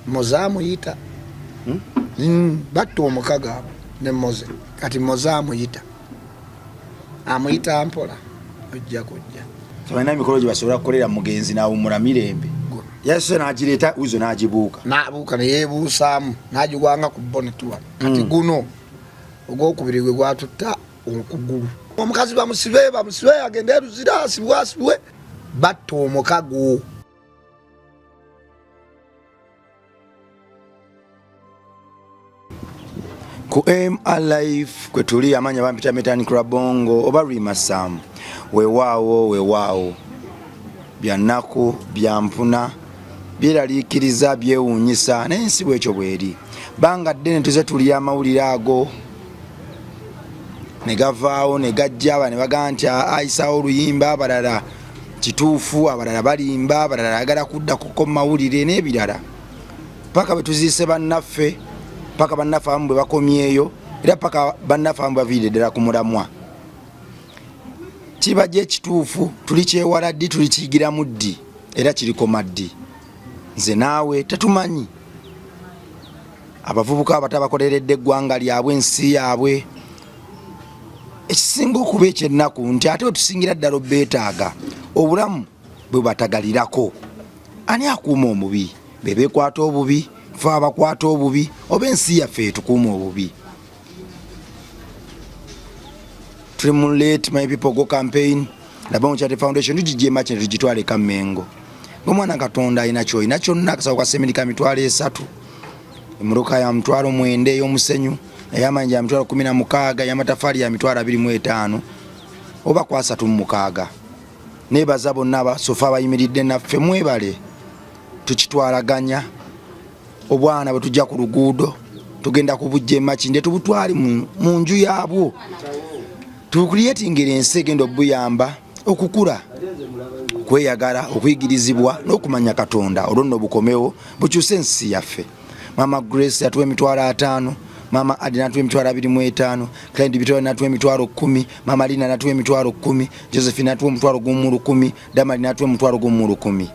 Mozamu yita battu omukaga ne moze kati mozamu yita amuyita ampola ojja kujja Tubana mikolo gibasobola kukolera mugenzi nawo mulamirembe yase n'agireta uzo n'agibuuka n'abuuka ne yeebuusaamu n'agigwanga ku bonnetu kati guno ogwokubiri gwe gwatutta okugulu omukazi bamusibe agende eruzira asibwe batta omukago ku MLife kwe tuli amanya bampita Metani Krabongo oba Rimasamu weewaawo byanaku byampuna byeraliikiriza byewuunyisa n'ensi bwekyo bweri banga ddene tuze tuli amawulire ago ne gavaawo ne gajja ne bagaa nti ayisawo oluyimba abalala kituufu abalala balimba abalala agala kudda kuko mawulire n'ebirala paka bwe tuziise bannaffe paka bannaffe abamu bwe bakomyeyo era paka bannaffe abamu baviire ddala ku mulamwa kiba gye ekituufu tuli kyewala ddi tuli kiyigiramu ddi era kirikoma ddi nze naawe tetumanyi abavubuka abatabakoleredde eggwanga lyabwe ensi yaabwe ekisinga okuba ekyennaku nti ate wetusingira ddala obbeetaaga obulamu bwe batagalirako ani akuuma omubi bebeekwata obubi fe abakwata obubi oba ensi yaffe etukuuma obubi tuli mu Let My People Go campaign Labango Charity Foundation tugijema kino tugitwale Kamengo ng'omwana Katonda alina kyolina kyonna akasawo ka semirika mitwalo 3 emuruka ya mtwalo 9 ey'omusenyu ey'amanja ya mitwalo 16 y'amatafaali ya mitwalo 25 oba kwa 36 nebaza bonna abasofa abayimiridde naffe mwebale tukitwalaganya obwana bwe tujja ku luguudo tugenda kubujjema kinde tubutwali mu nju yaabwo tukuliyetingera ensi egenda obuyamba okukula kweyagala okuyigirizibwa n'okumanya Katonda olwo nno bukomewo bukyuse ensi yaffe Mama Grace yatuwa emitwalo 5 Mama Adi natuwa emitwalo 25 Client Bitoro natuwa emitwalo 10 Mama Lina natuwa emitwalo 10 Josephine natuwa emitwalo 10 Damali natuwa emitwalo 10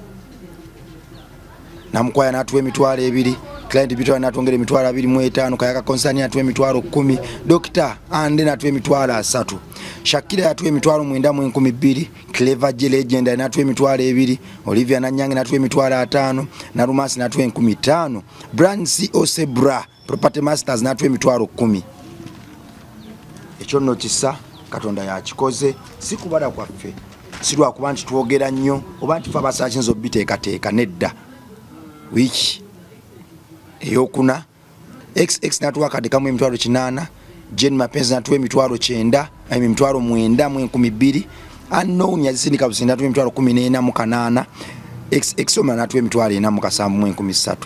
Namukwaya natuwa emitwalo 2 Client Bitoro natwongera emitwalo 25 Kayaka Konsani natuwa emitwalo 10 Dr. Ande natuwa emitwalo 3 Shakira yatuwa emitwalo 912 Clever J Legend natuwa emitwalo 2 Olivia Nanyange natuwa emitwalo 5 Narumasi natuwa 15 Brand CO Sebra Property Masters natuwa emitwalo 10 ekyo nno kisa Katonda yakikoze si kubala kwaffe si lwakuba nti twogera nnyo oba nti fe abasakinza obiteekateeka nedda wiki eyokuna XX natuwa kade kamu emitwalo 8 Jane Mapenzi natuwa emitwalo 9 emitwalo 9 mu 12 Unknown yazisindika businda natuwa emitwalo 14 mu 8 XX omala natuwa emitwalo 4 mu 7 mu 13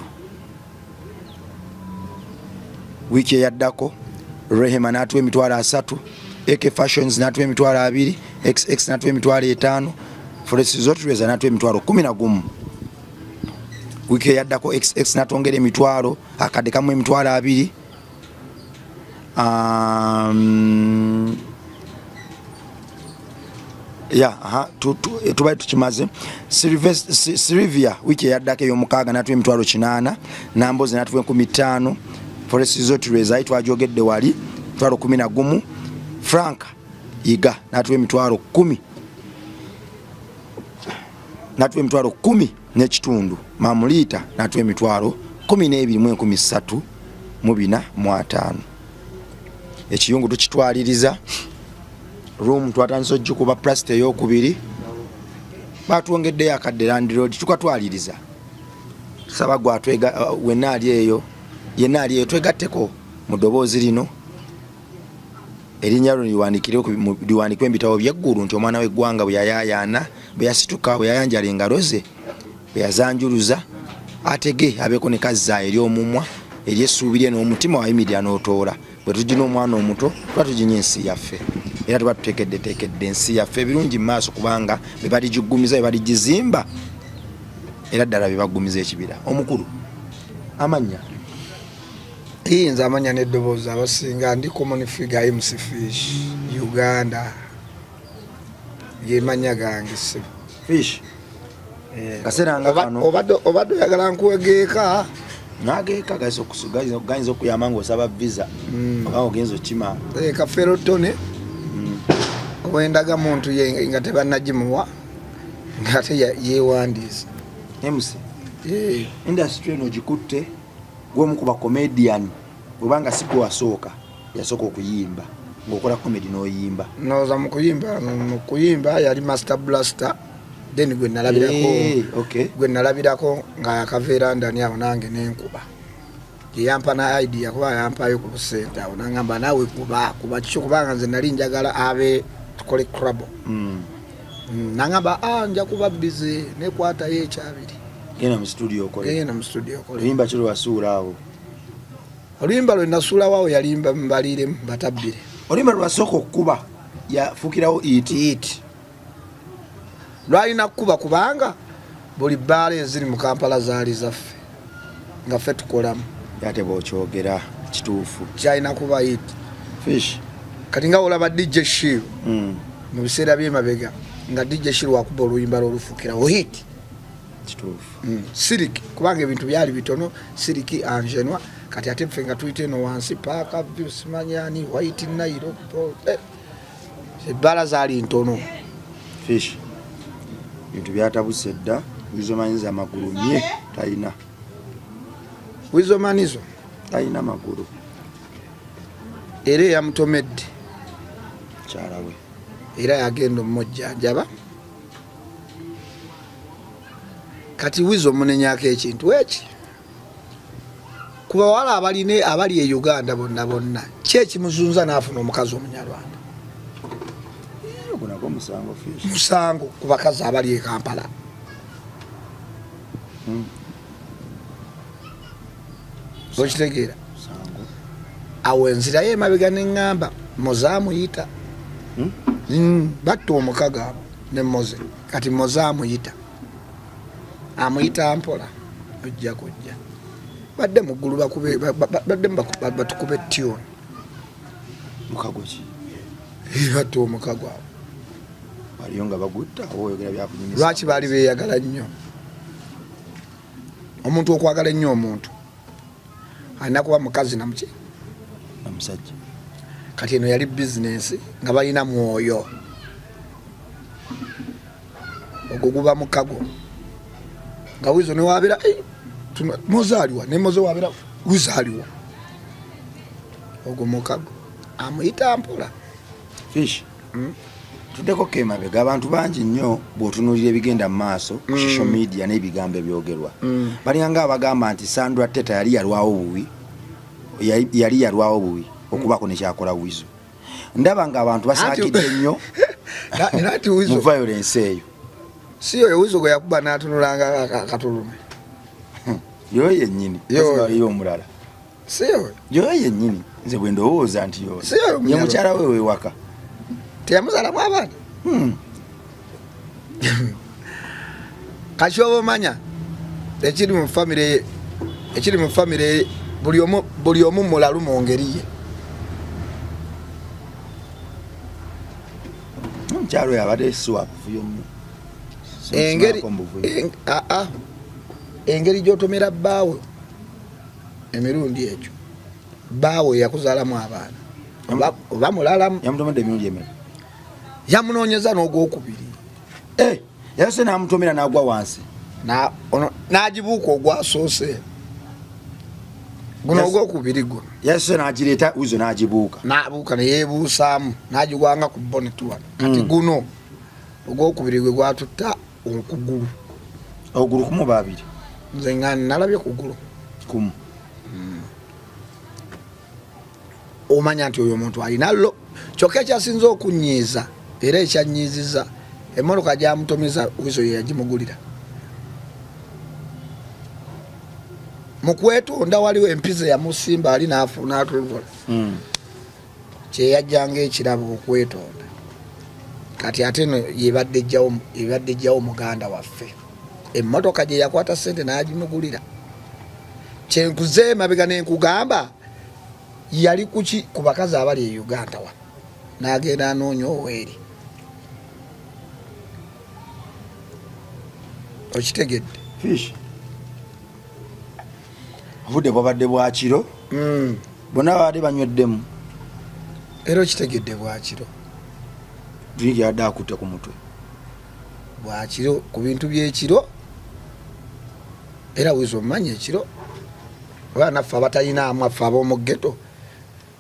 wiki eyaddako Rehema natuwa emitwalo 3 AK Fashions natuwa emitwalo 2 XX natuwa emitwalo 5 Forest Zotreza natuwa emitwalo 11 wiki yaddako XX natongera emitwalo akade kamu emitwalo 2 tubaye tukimaze Silvia wiki yaddako ey'omukaaga natuwa emitwalo 8 Nambozi natuwa 15 Forest Zotreza aitwajogedde wali emitwalo 11 Frank Iga natuwa emitwalo 10 natuwa emitwalo 10 n'ekitundu Mamulita natuwa emitwalo 12 mu 4 ekiyungu tukitwaliriza room twatandise ojjukuba plaster ey'okubiri batwongeddeyo akadde Land Road tukatwaliriza saba gwatwega wenna ali eyo yenna ali eyo twegatteko mu ddoboozi lino erinnya lino liwandikibwe ebitabo by'eggulu nti omwana w'eggwanga bwe yayayaana bwe yasituka bwe yayanjala engalo ze bwe yazanjuluza atege abeeko ne kazza eri omumwa eri essuubi lye n'omutima wayimirira n'otoola bwe tugina omwana omuto tuba tuginya ensi yaffe era tuba tuteekedde ensi yaffe ebirungi mu maaso kubanga be baligiggumiza be baligizimba era ddala be baggumiza ekibira omukulu amanya nze amanya n'eddoboozi abasinga ndi common figure MC Fish Uganda yemanya gange Fish kaseranga kano obadde oyagala nkuwegeeka nageka gayinza okuyamba ng'osaba visa oba ogenza okima kafero tone owendaga muntu nga tebannagimuwa ng'ate yeewandiisa mc industry eno gikutte gw'omu ku bacomedian bwebanga si gwe wasooka yasooka okuyimba ng'okola comedy n'oyimba nooza mu kuyimba yali master blaster then gwe nalabirako nga yakaveera ndani awo nange nenkuba yeyampa na idea kuba yampayo ku busente awo nangamba naawe kuba kikyo kubanga nze nali njagala abe tukole club nangamba nja kuba busy nekwatayo ekyabiri genda mu studio okole oluyimba kiro wasuula awo oluyimba lwe nasuulawo awo yali mbaliiremu batabbire oluyimba lwasooka okukuba yafuukirawo it lwalina kukuba kubanga buli bbaala eziri mu Kampala zaali zaffe nga ffe tukolamu ate bw'okyogera kituufu kyalina kuba it fish kati nga olaba DJ Shiru mu biseera by'emabega nga DJ Shiru wakuba oluyimba lwolufuukirawo it kituufu siriki kubanga ebintu byali bitono siriki angenwa kati ate ffe nga tuyite eno wansi paaka simanyani white nairo ebbaala zaali ntono fish bintu byatabuse dda wizomanyiza amagulu mye talina wizomanizo talina magulu era eyamutomedde mukyala we era yagenda omumujjanjaba kati wizo omunenyako ekintu eki kuba wala abali e Uganda bonna kyekimuzunza n'afuna omukazi omunyarwanda musango ku bakazi abali e Kampala okitegeera awo enzira ye emabega neŋŋamba mozaamuyita batta omukaga abo ne moze kati mozaamuyita amuyita mpola ojja kujja badde muggulu batukube tune mukago ki batta omukago abo waliyo nga bagutta oyogera byakunyumisa lwaki baali beeyagala nnyo omuntu okwagala ennyo omuntu alina kuba mukazi namuki namusajja kati eno yali bizinensi nga balina mwoyo ogwo guba mukago nga wizo newabira mozaaliwa nemoze wabira wizaaliwa ogwo mukago amuyita mpola fish tuddeko kemabega abantu bangi nnyo bw'otunuulira ebigenda mu maaso ku social media n'ebigambo ebyogerwa balinganga abagamba nti Sandra Teta yali yalwawo bubi okubako nekyakola wizo ndaba nga abantu basaakidde nnyo mu violence eyo si oyo wizo gwe yakuba n'atunulanga katulume yoyo yennyini yo omulala si oyo yoyo yennyini nze bwe ndowooza nti yoyo ye mukyala we wewaka teyamuzalamu abaana kati oba omanya ekiri mu famire buli omu mulalu mu ngeri ye omukyalo oyo abadde siwakuvuyo nnyo engeri gy'otomera bbaawe emirundi egyo bbaawe yakuzaalamu abaana oba mulalamu yamutomedde emirundi emeka yamunoonyeza n'ogwokubiri yase n'amutomera n'agwa wansi n'agibuuka ogwasoose guno ogwokubiri guno yase n'agireeta wizo n'agibuuka neyeebuusaamu n'agigwanga ku bonnet wano kati guno ogwokubiri gwe gwatutta okugulu okugulu kumu babiri nze nga nalabye kugulu kumu omanya nti oyo omuntu alina lo kyokka ekyasinza okunyiiza era ekyanyiiziza emmotoka gyamutomeza wizo ye yagimugulira mu kwetonda waliwo empiza yamusimba ali n'atuvola kyeyajjanga ekirabo okwetonda kati ate eno yebadde ejjawo muganda waffe emmotoka gye yakwata ssente n'agimugulira kyenkuze emabega nenkugamba yali kuki ku bakazi abali e Uganda wa n'agenda anoonya oweeri okitegedde fish obudde bwabadde bwa kiro bonna babadde banyweddemu era okitegedde bwa kiro drinki yadde akutte ku mutwe bwa kiro ku bintu by'ekiro era Wizo omanya ekiro oba naffe abatalinamu affe ab'omu ghetto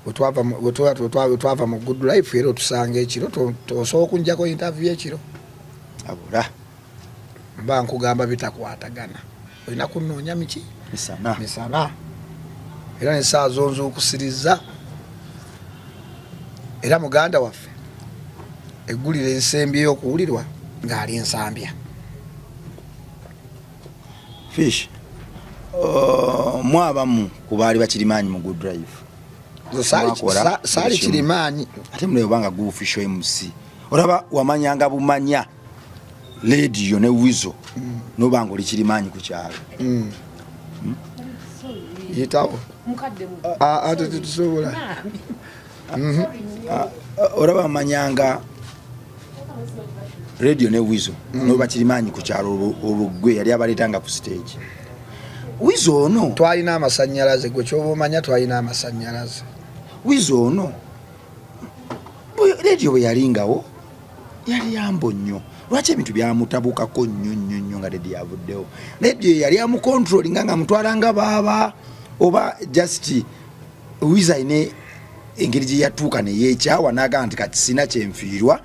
wetwava mu good life era otusanga ekiro tosobola okunjako interview ekiro abula mba nkugamba bitakwatagana olina kunoonya miki misana era n'essaawa zonzi okusiriza era muganda waffe eggulire ensembyeyo okuwulirwa ng'ali ensambya fish mwabamu ku baali bakirimaanyi mu good drive saali kirimaanyi ate mulebanga gu official MC olaba wamanyanga bumanya radio ne Wizo nobanga oli kirimaanyi ku kyalo yitawo ate tusobola olaba wamanyanga radio ne Wizo noba kirimaanyi ku kyalo olugwe yali abaleetanga ku stage Wizo ono twalina amasannyalaze gwe kyoba omanya twalina amasannyalaze Wizo ono radio bwe yalingawo yali yambo nnyo lwaki ebintu byamutabukako nnyo nga radio yavuddewo radio yali amukontrolinga nga mutwalanga baaba oba just Wizo ayine engeri gye yatuuka neyeekyawa naga nti kati sina kyenfiirwa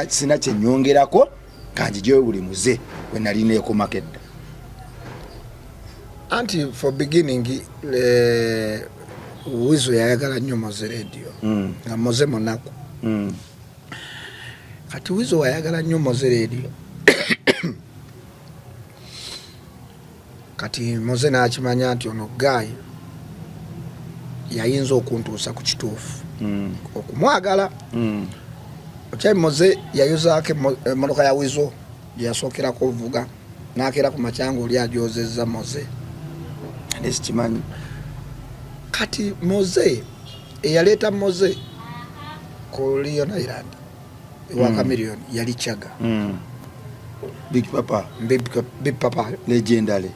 sina kyenyongerako kanjigyewo buli muze we nalina ekomakedda anti for beginning Wizo yayagala nnyo Moze radio nga Moze munaku kati Wizo wayagala nnyo Moze radio kati Moze n'akimanya nti ono Guy yayinza okuntuusa ku kituufu okumwagala okyali Moze yayozaako emmotoka ya Wizo gye yasookerako ovuga n'akeera ku makyanga oli agyozezza Moze nesikimanyi kati Moze eyaleeta Moze ku Lion Island ewa Chameleon yali Chaga Big Papa legendary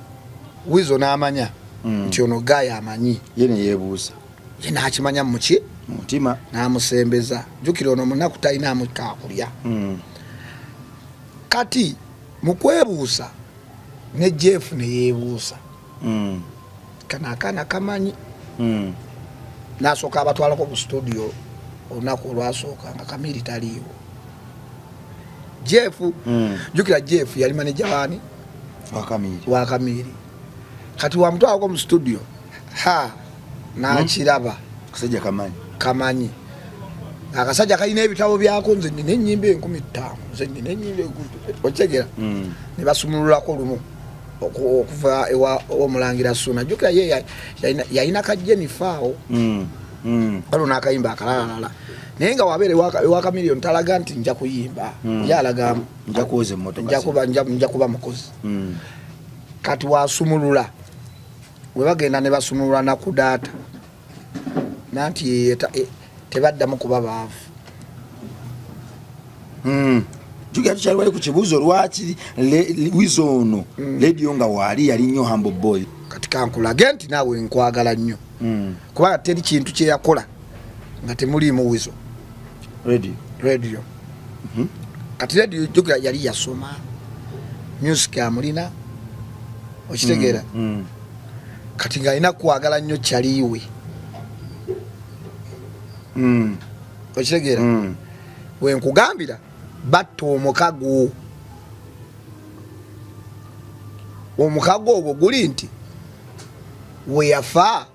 Wizo n'amanya nti ono Guy amanyi ye ne yeebuuza ye n'akimanya muki mutima n'amusembeza jjukira ono munaku talinamu kaakulya kati mu kwebuusa ne Jeff ne yeebuusa kana akaana kamanyi n'asooka abatwalako ku studio olunaku olwasooka nga Kamiri taliiwo Jeff jjukira Jeff yali maneja waani wa Kamiri kati wamutwalako mu studio n'akiraba kasajja kamanyi akasajja kalina ebitabo byako nze nina ennyimba 15 nze nina ennyimba okitegera ne basumululako lumu okuva ewa Omulangira Suna jjukira ye yalina kajjenifaawo kalo n'akayimba akalalala naye nga wabeera ewa Chameleon talaga nti nja kuyimba yalaga nja kuba mukozi kati wasumulula we bagenda ne basumulula naku data nanti tebaddamu kuba baavu jjukira tukyali wali ku kibuuzo lwaki Wizo ono radio nga waali yali nnyo humble boy kati kankulage nti naawe nkwagala nnyo kubanga teri kintu kye yakola nga temuliimu Wizo radio kati radio jjukira yali yasoma music amulina okitegeera kati ng'alina kwagala nnyo kyaliiwe okitegeera we nkugambira batta omukago ogwo guli nti we yafa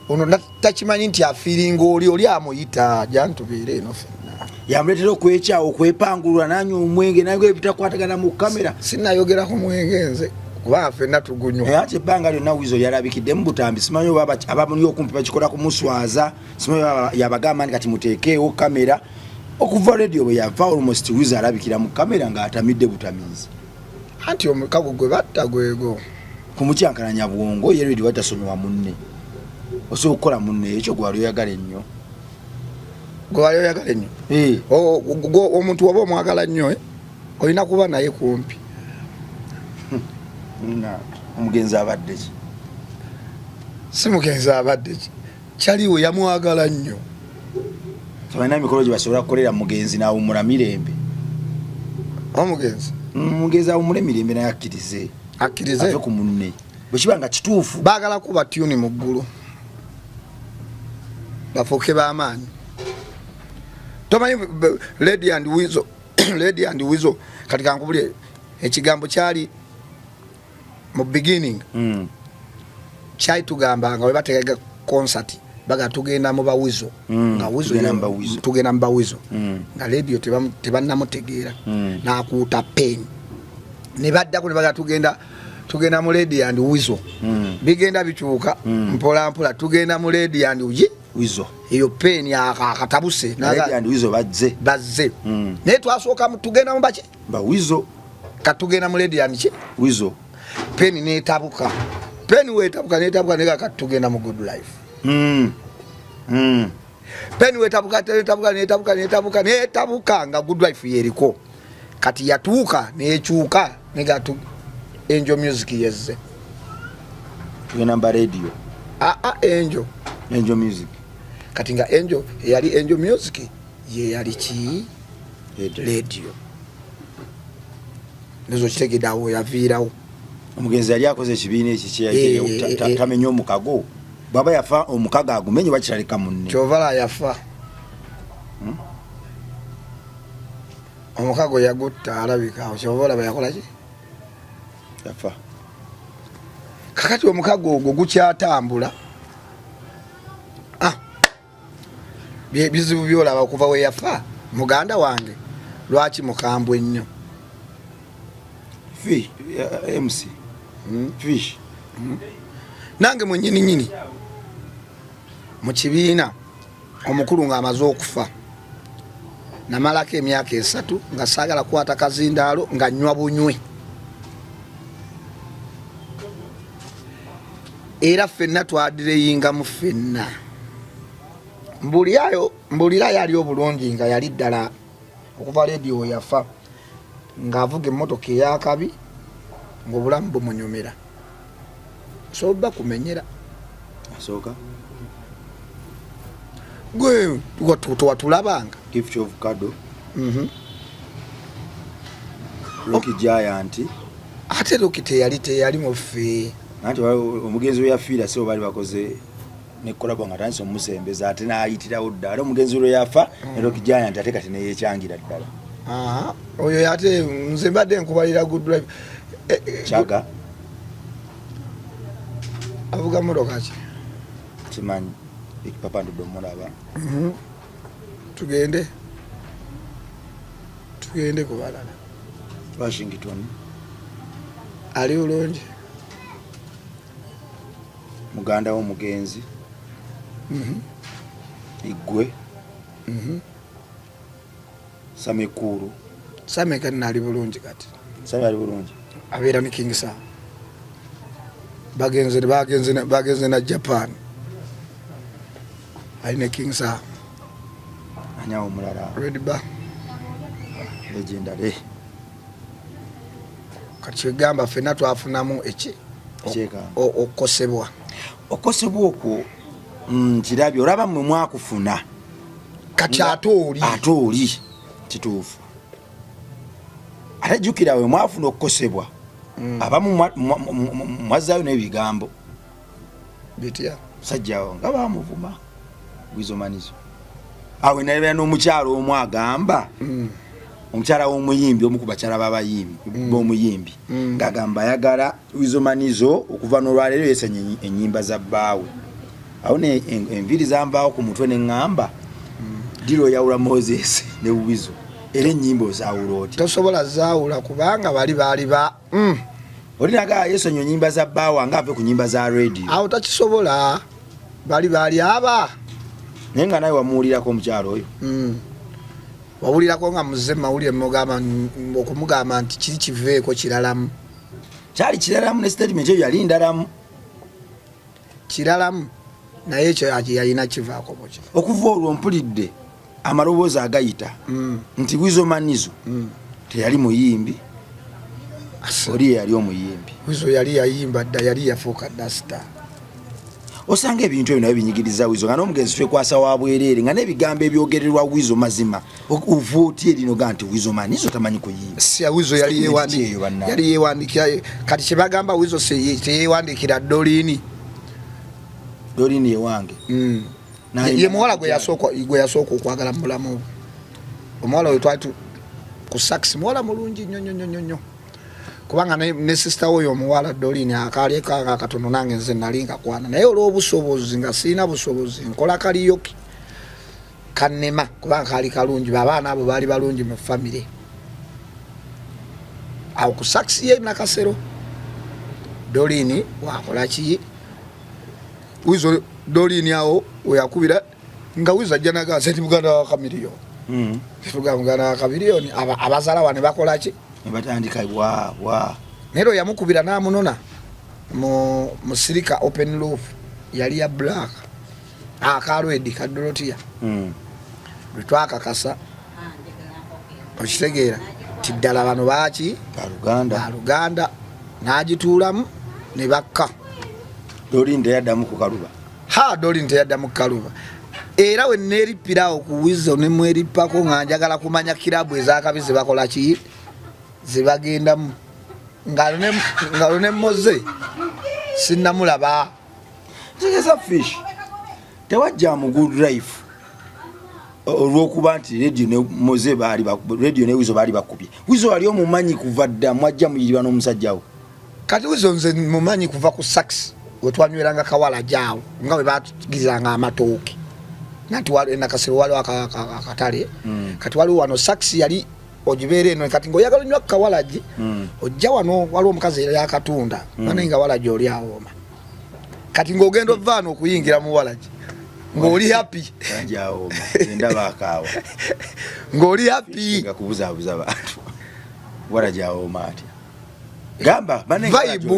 ono takimanyi nti afiiringa oli amuyita jantubeere eno fenna yamuleetera okwekyawo okwepangulula nanywa omwenge naye ebitakwatagana mu kamera sinayogera ku mwenge nze kubanga fenna tugunywa ate ebbanga lyonna Wizo yalabikidde mu butambi simanyi oba abamuli okumpi bakikola kumuswaza simanyi yabagamba nti kati muteekeewo kamera okuva radio bwe yava almost Wizo alabikira mu kamera ng'atamidde butamiizi anti omukago gwe batta gwego kumukyankalanya bwongo ye radio watasonyiwa munne osobola okukola munne ekyo gwali oyagala ennyo omuntu waba omwagala nnyo olina kuba naye kumpi omugenzi abadde ki simugenzi abadde kyaliwo yamwagala nnyo balina emikolo gye basobola kukolera mugenzi n'awummula mirembe mugenzi awummule mirembe naye akkirize ave ku munne bwe kiba nga kituufu baagala kuba tyuni mu ggulu bafuuke b'amaanyi tomanyi Lady and Weasel kati kankubulye ekigambo kyali mu beginning kyali tugamba nga we bategeka concert baga tugenda mu bawizo nga tugenda mu bawizo nga radio tebannamutegeera n'akuuta pen ne baddako ne baga tugenda mu Lady and Weasel bigenda bikyuka mpola mpola tugenda mu Lady and Weasel eyo pen akatabuse Lady and Weasel bazze naye twasooka tugenda mu baki Weasel katugenda mu Lady and Weasel pen neetabuka pen weetabuka neetabuka ne katugenda mu Good Life pen neetabuka nga Good Life yeriko kati yatuuka nekyuka negatu Angel Music yezze tugenda mba radio Angel Music kati nga Angel yali Angel Music ye yali ki radio nizo kitegeddawo yaviirawo omugenzi yali akoze ekibiina ekyo tamenya omukago baba yafa omukago agumenye bakiraleka munne kyovala yafa omukago yagutta alabika kyovala bayakola ki yafa kakati omukago ogwo gukyatambula bizibu byolaba okuva we yafa muganda wange lwaki mukambwe nnyo MC Fish nange mwennyini mu kibiina omukulu ng'amaze okufa namalako emyaka 3 nga saagala kukwata kazindaalo nga nnywa bunywe era ffenna twadireyinga mu ffenna mbulirayo ali obulungi nga yali ddala okuva leediyo yafa ng'avuga emmotoka eyakabi ng'obulamu bumunyumira soba kumenyera asooka gwe watulabanga gift of kado Rocky Giant ate Rocky teyali mufe anti omugenzi we yafiira so bali bakoze ne kolabo nga tanso musembeza ate naayitirawo ddala omugenzi we yafa ne Rocky Giant ate kati ne yekyangira ddala oyo yate nze mbadde nkubalira Good Life Chaga avuga motoka ki kimanyi ekipapa ndo mulaba tugende kubalala Washington ali ulungi muganda w'omugenzi igwe Samekuru Sameka nali bulungi kati Same ali bulungi abeera ne King Sam bagenze na Japan ali ne King Sam anyawo mulala Red Bar legendary kati gamba fena twafunamu cheka okosebwa okwo kirabye olaba mwe mwakufuna kati atoli kituufu ate jjukira we mwafuna okukosebwa abamu mwazaayo n'ebigambo bitya sajjawo nga bamuvuma gwizomanizo awe nalebera n'omukyalo omu agamba omukyala w'omuyimbi omu ku bakyala b'omuyimbi ng'agamba ayagala wizomanizo okuva n'olwaleero yesenya ennyimba za bbaawe awo enviri zambaawo ku mutwe neŋŋamba diro yawula Moses ne Wizo era ennyimba ozaawula oti tosobola zaawula kubanga bali olinaga yesonyo ennyimba za bbaawa nga ave ku nnyimba za radio awo takisobola bali aba naye nga nawe wamuwulirako omukyalo oyo wawulirako nga muze mawulire okumugamba nti kiri kiveeko kiralamu kyali kiralamu ne statement eyo yali ndalamu kiralamu naye ekyo yalina kivaako muki okuva olwo mpulidde amaloboozi agayita nti Wizomanizo teyali muyimbi oli yali omuyimbi Wizo yali yayimba dda yali yafuuka dasta osanga ebintu ebyo nabyo binyigiriza Wizo nga n'omugenzi twekwasa wa bwerere nga n'ebigambo ebyogererwa Wizo mazima uvuuti erino ganti Wizo manizo tamanyi kuyimba si Wizo yali yewandikira kati kye bagamba Wizo yewandikira Dolini yewange ye muwala gwe yasooka okwagala mu bulamu omuwala oyo twali ku sax muwala mulungi nnyo kubanga ne sister oyo omuwala Dolini akaali akatono nange nze nali nkakwana naye olw'obusobozi nga sirina busobozi nkola kaliyoki kanema kubanga kaali kalungi abaana abo baali balungi mu famire awo ku sax ye Nakasero Dolini wakola ki Wizo Dolini awo oyakubira nga Wizo ajja nagaza ati muganda wa Kamiliyo muganda wa Kamiliyoni abazala wane bakola ki batandika wa nero yamukubira namunona mu sirika open roof yali ya black akalwedi ka Dorotia bitwakakasa okitegeera tiddala bano baaki Luganda n'agituulamu ne bakka Dolini teyaddamu ku Kaluba Dolini teyaddamu ku Kaluba era we neripirawo ku Wizo ne mweripako nga njagala kumanya kirabu ezakabize bakola ki zibagendamu ngalo ne moze sinnamulaba tegeza fish tewajja mu good life olwokuba nti radio ne moze radio ne Wizo baali bakubye Wizo ali omumanyi kuva dda mwajja muyirwa n'omusajjawo kati Wizo nze mumanyi kuva ku sax wetwanyweranga kawala jaawo nga bwe batugizanga amatooke nanti Nakasero waliwo akatale kati waliwo wano sax yali ojibeere eno kati ng'oyagala nnyo kawalaji ojja wano waliwo omukazi yali akatunda naye nga walaji oli awoma kati ng'ogenda ovaano okuyingira mu walaji ng'oli happy ng'oli happy nga kubuzaabuza bantu walaji awoma atya gamba vaibu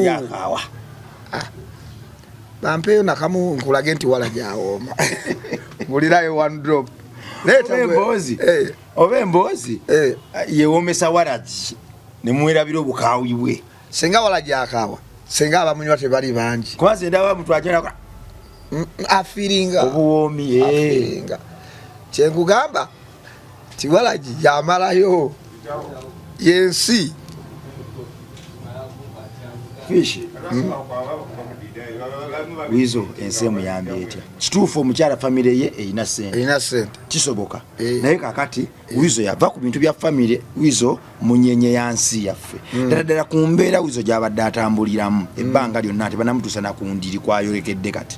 bampeyo nakamu nkulage nti walaji awoma mulirayo one drop oba emboozi yewomesa walaji ne mwerabira obukaawi bwe senga walaji akaawa senga abamunywa tebali bangi kuba ndaba muntu ajana afiringa obuwoomi afiringa kyenkugamba ti walaji yamalayo yensi fish Wizo ensi muyambe etya kituufu omukyala famire ye eyina sente kisoboka naye kakati Wizo yava ku bintu bya famire Wizo munyenye yansi yaffe ddala ku mbeera Wizo gy'abadde atambuliramu ebbanga lyonna ate banamutuusa na ku ndiri kwayolekedde kati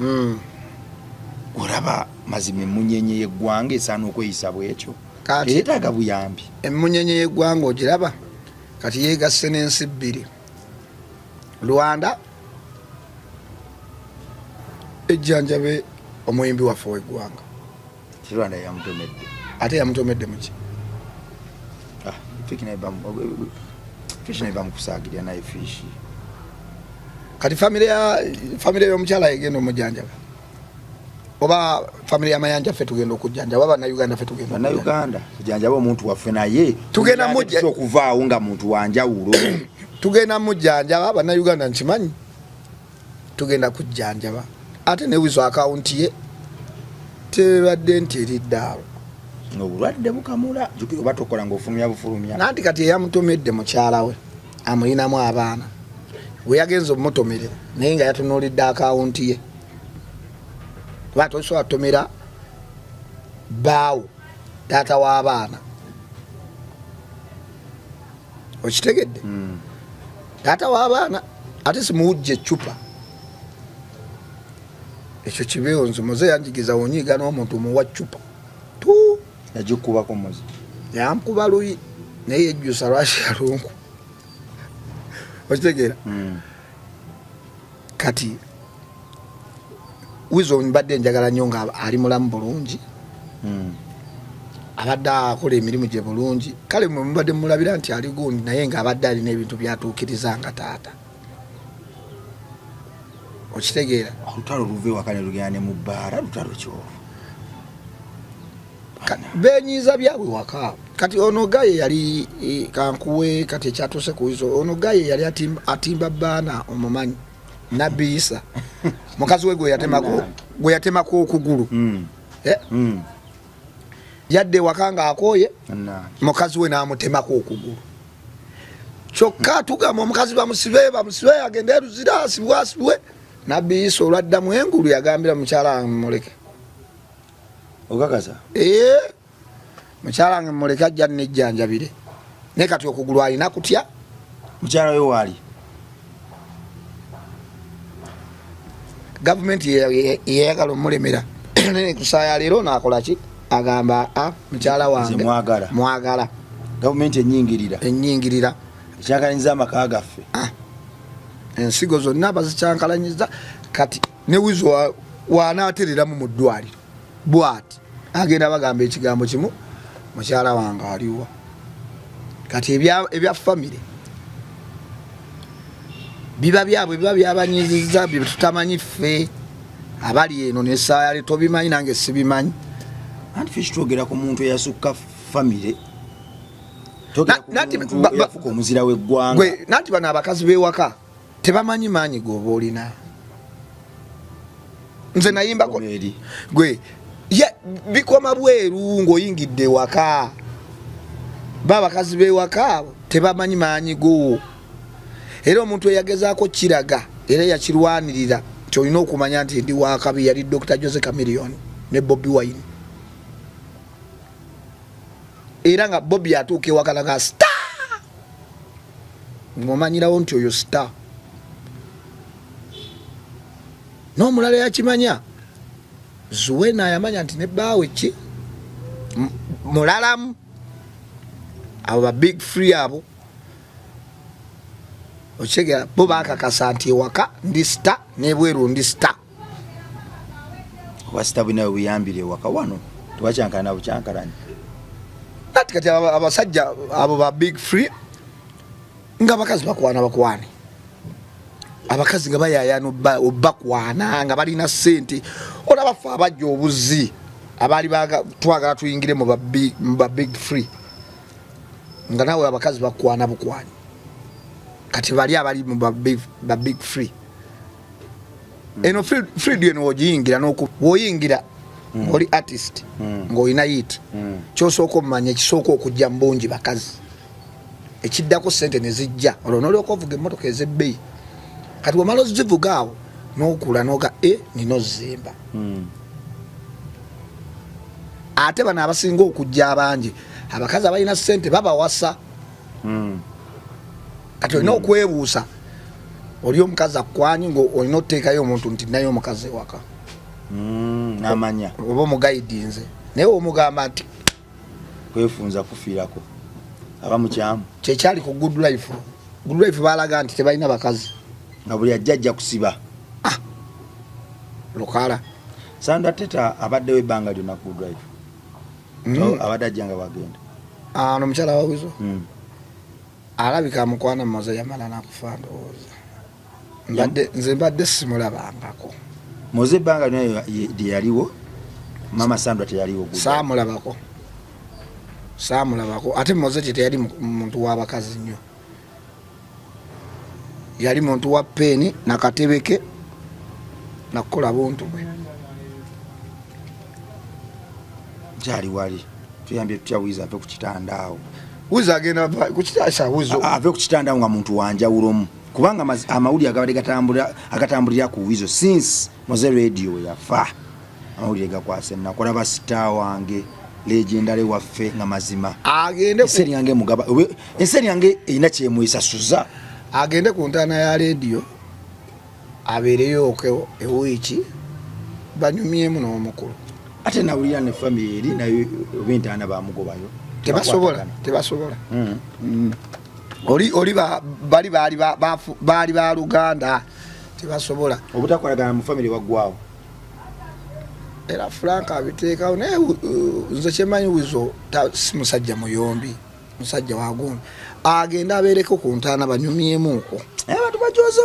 olaba mazima emunyenye y'eggwanga esaana okweyisa bwekyo eetaaga buyambi emunyenye y'eggwanga ogiraba kati yeegasse n'ensi bbiri Rwanda ejjanjabe omuyimbi waffe w'eggwanga Rwanda yamutomedde ate yamutomedde muki fish naye bamukusaagirya naye fish kati famire y'omukyala egenda omujjanjaba oba famire y'amayanja ffe tugenda okujjanjaba bannayuganda ffe tugenda bannayuganda kujjanjaba omuntu waffe naye tugenda mujja okuvaawo nga muntu wanjawulo tugenda mujjanjaba bannayuganda nkimanyi tugenda kujjanjaba ate ne Wizo akawunti ye tebadde nti eriddaalo obulwadde bukamula jukira oba tokola ng'ofulumya nanti kati eyamutomedde mukyala we amulinamu abaana we yagenza omutomere naye nga yatunuulidde akawunti ye kuba tosobola tomera baawo taata w'abaana okitegedde taata w'abaana ate simuwujja eccupa ekyo kibeewo nze moze yanjigiza wonyiiga n'omuntu muwa ccupa tu yagikubako moze yamkuba luyi naye yejjusa lwaki yalungu okitegeera kati Wizo mbadde njagala nnyo nga ali mulamu bulungi abadde akola emirimu gye bulungi kale mwe mubadde mulabira nti ali gundi naye ng'abadde alina ebintu byatuukiriza nga taata okitegeera olutalo luve wakane lugenda ne mu bbaala lutalo kyovu benyiiza byabwe waka kati ono gaye yali kankuwe kati ekyatuuse ku Wizo ono gaye yali atimba bbaana omumanyi Nabbi Isa mukazi we gwe yatemako okugulu yadde wakanga akoye mukazi we namutemako okugulu kyokka tugamba omukazi bamusibe agende eruzira asibwe Nabbi Isa olwaddamu engulu yagambira mukyala wange muleke ogagaza mukyala wange muleke ajja nejjanjabire ne kati okugulu alina kutya mukyala we waali gavumenti yeyagala omulemera kusaya leero nakolaki agamba mukyala wange mwagala gavumenti enyingirira ekyankalanyiza amaka gaffe ensigo zonna bazikyankalanyiza kati ne wizo wanaatereramu mu ddwaliro bwati agenda bagamba ekigambo kimu mukyala wange aliwa kati ebya famire biba byabwe biba byabanyiriza bye tutamanyi ffe abali eno nesaya le tobimanyi nange sibimanyi anti fish twogera ku muntu eyasukka famire yafuka omuzira w'eggwanga nanti bano abakazi bewaka tebamanyi maanyi goba olina nze nayimbako gwe bikoma bweru ng'oyingidde waka babakazi bewaka tebamanyi maanyi go era omuntu eyagezaako kiraga era yakirwanirira kyolina okumanya nti ndi wakabi yali Dr. Jose Chameleone ne Bobi Wine era nga Bobi atuuka ewakala nga star ng'omanyirawo nti oyo star n'omulala yakimanya Zuwena yamanya nti ne bbaawe ki mulalamu abo ba big free abo ochegera bo bakakasa nti ewaka ndi star nebweru ndi star wasita binawe buyambire ewaka wano tewakyankana bukyankalanye kati abasajja abo ba big free nga abakazi bakwane abakazi nga bayayana obakwana nga balina sente olaba fe abajja obuzi abali twagala tuyingire mu ba big free nga nawe abakazi bakwana bukwani kati bali abali mu ba big free eno free eno ogiyingira woyingira oli artist ng'olina yit kyosooka omumanya ekisooka okujja mbungi bakazi ekiddako sente nezijja olwo nolyoka ovuga emmotoka ez'ebbeyi kati wamala ozivuga awo n'okula noga nino zimba ate bano abasinga okujja abangi abakazi abalina sente babawasa kati olina okwebuusa oli omukazi akwanyi ng'olina oteekayo omuntu nti naye omukazi ewaka namanya oba omugayidinze naye omugamba nti kwefunza kufiirako aba mukyamu kyekyali ku good life balaga nti tebalina bakazi nga buli ajjajja kusiba lukala Sanda Teta abaddewo ebbanga lyonna ku good life abadde ajja nga bagenda ano mukyala wawizo alabika mukwana mmoza yamala nakufa ndowooza nze mbadde simulabangako moze ebbanga lyonna lyeyaliwo mama Sandra teyaliwo saamulabako ate moze teyali muntu w'abakazi nnyo yali muntu wa peeni nakatebeke nakukola buntu bwe kyali wali tuyambye tutya Wiza ave ku kitanda awo Wiza agenda ku kitasa Wizo ave ku kitanda nga muntu wanjawulomu kubanga amawulire agabadde agatambulira ku Wizo since moze radio yafa amawulire gakwase nakola ba star wange legendary waffe nga mazima agende enseri yange mugaba enseri yange erina kyemuyisasuza agende ku ntana ya radio abeereyo ewiiki banyumyemu n'omukulu ate nawulira ne family eri nayo obintana bamugobayo tebasobola oli bali ba Luganda tebasobola obutakolagana mu family waggwawo era Frank abiteekawo naye nze kyemanyi Wizo si musajja muyombi musajja wagumbi agenda abeereko ku ntaana banyumyemuko abantu bajoze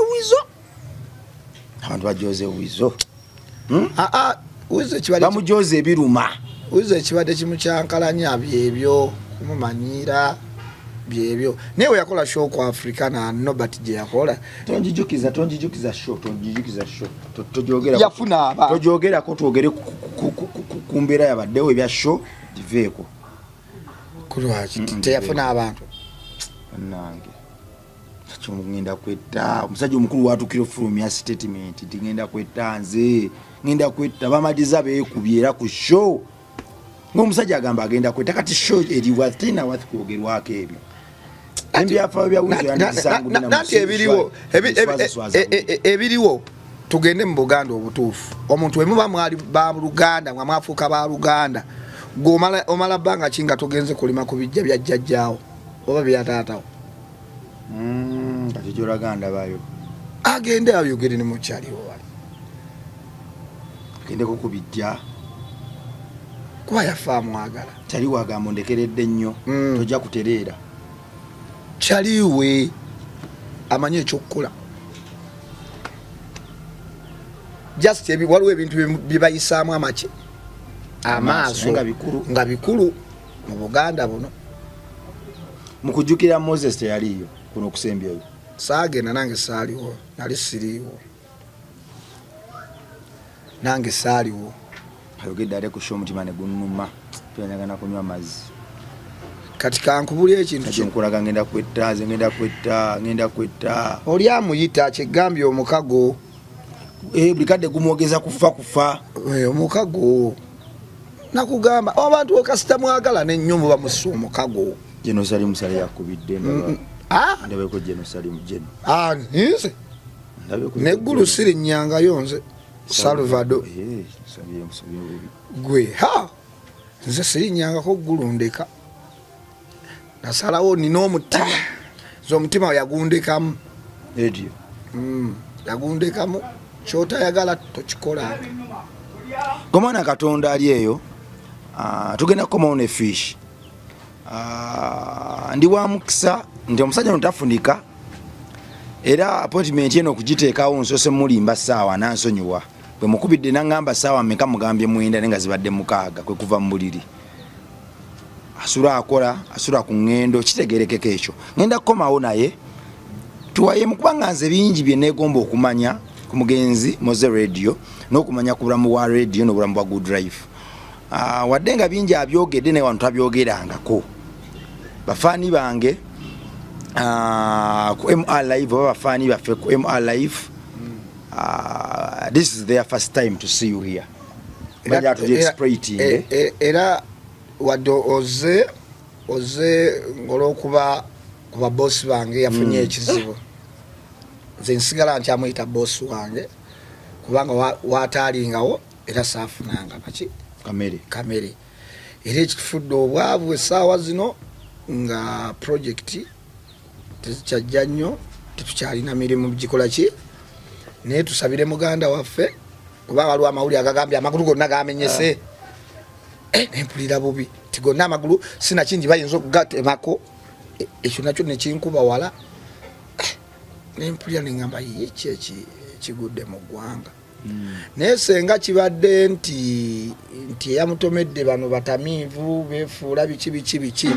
Wizo Wizo ekibadde bamujoze ebiruma Wizo ekibadde kimu kyankalanya byebyo kumumanyira byebyo newe yakola show ku Africa na Nobert je yakola tonjijukiza show tojogera yafuna aba tojogera ko twogere ku mbeera yabaddewo ebya show tiveeko kulwachi teyafuna abantu nange ngenda kwetta omusajja omukulu watukire from ya statement tingenda kwetta nze ngenda kwetta bamadiza beekubyera ku show ng'omusajja agamba agenda kwetta kati show eri watina watikogerwako ebyo ebyafa byawuzo yandisangu nati ebiriwo tugende mu Buganda obutuufu omuntu wemuba mwali ba Luganda nga mwafuuka ba Luganda omala bbanga kinga tugenze kulima ku bijja bya jjajjaawo oba bya taatawo kati gyolaganda bayo agende ayogere ne mukyaliwo wali agendeko ku bijja kuba yafa mwagala kyali wagamba ondekeredde nnyo tojja kutereera kyaliwe amanye ekyokukola just waliwo ebintu bibayisaamu amaaso nga bikulu mu Buganda buno mukujjukira Moses teyaliyo kuno okusembyayo saagenda nange saaliwo nali siriiwo nange saaliwo ayogedde ate kusha omutima ne gunnuma tuyanyagana kunywa amazzi kati kankubuli ekintu kyenkulaga ngenda kwetta oli amuyita kyegambye omukago buli kadde gumwogeza kufa omukago nakugamba abantu okasita mwagala n'ennyo muba mussa omukago Jenosali musale yakubidde ndabeko Jenosali mujeno nze neggulu siri nnyangayo nze Salvador gwe nze siri nnyangako ggulu ndeka nasalawo nina omutima nze omutima yagundekamu edio yagundekamu kyotayagala tokikola gomwana Katonda ali eyo tugenda kukomawo ne fish ndi wa mukisa nti omusajja ono tafunika era appointment eno okugiteekawo nsose mulimba ssaawa nansonyiwa bwe mukubidde naŋŋamba ssaawa mmeka mugambye 9 nenga zibadde 6 kwe kuva mu buliri asula ku ŋŋendo kitegerekeko ekyo ŋenda kukomawo naye tuwaye mukubanga nze bingi bye neegomba okumanya ku mugenzi Moze Radio n'okumanya ku bulamu bwa radio n'obulamu bwa Good Life wadde nga bingi abyogedde naye wano tabyogerangako bafaani bange ku MR Live oba bafaani baffe ku MR Live this is their first time to see you here era wadde oze ng'olwokuba ku babosi bange yafunye ekizibu nze nsigala nkyamuyita bosi wange kubanga wataalingawo era saafunanga kaki kamere era ekitufudde obwavu essaawa zino nga projekiti tezikyajja nnyo tetukyalina mirimu gikola ki naye tusabire muganda waffe kuba waliwo amawulire agagambye amagulu gonna gamenyese nempulira bubi ti gonna amagulu sinakindi bayinza okugatemako ekyo nakyo nekinkuba wala nempulira neŋŋamba yeki ekigudde mu ggwanga naye senga kibadde nti eyamutomedde bano batamiivu beefuula biki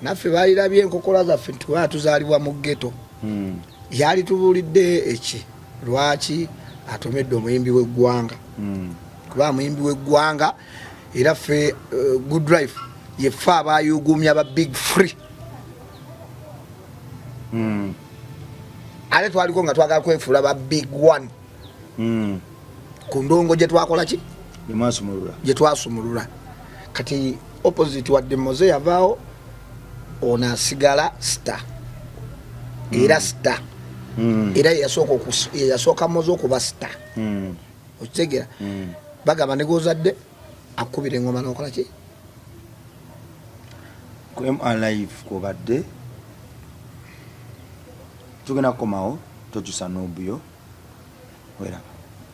naffe balirabye enkokola zaffe nti wala tuzaalibwa mu ggeto yali tubuulidde eki lwaki atomedde omuyimbi w'eggwanga kuba muyimbi w'eggwanga era ffe Good Life yeffe abayugumya ba Big Free ate twaliko nga twagala kwefuula ba Big One ku ndongo gye twakola ki gye twasumulula kati opposite wadde Moze yavaawo ono asigala star era star era yasooka Moze okuba star okitegera bagamba negozadde akubira engoma nokola ki ku MR Live kubadde tugenda kukomawo tokyusa n'obuyo wera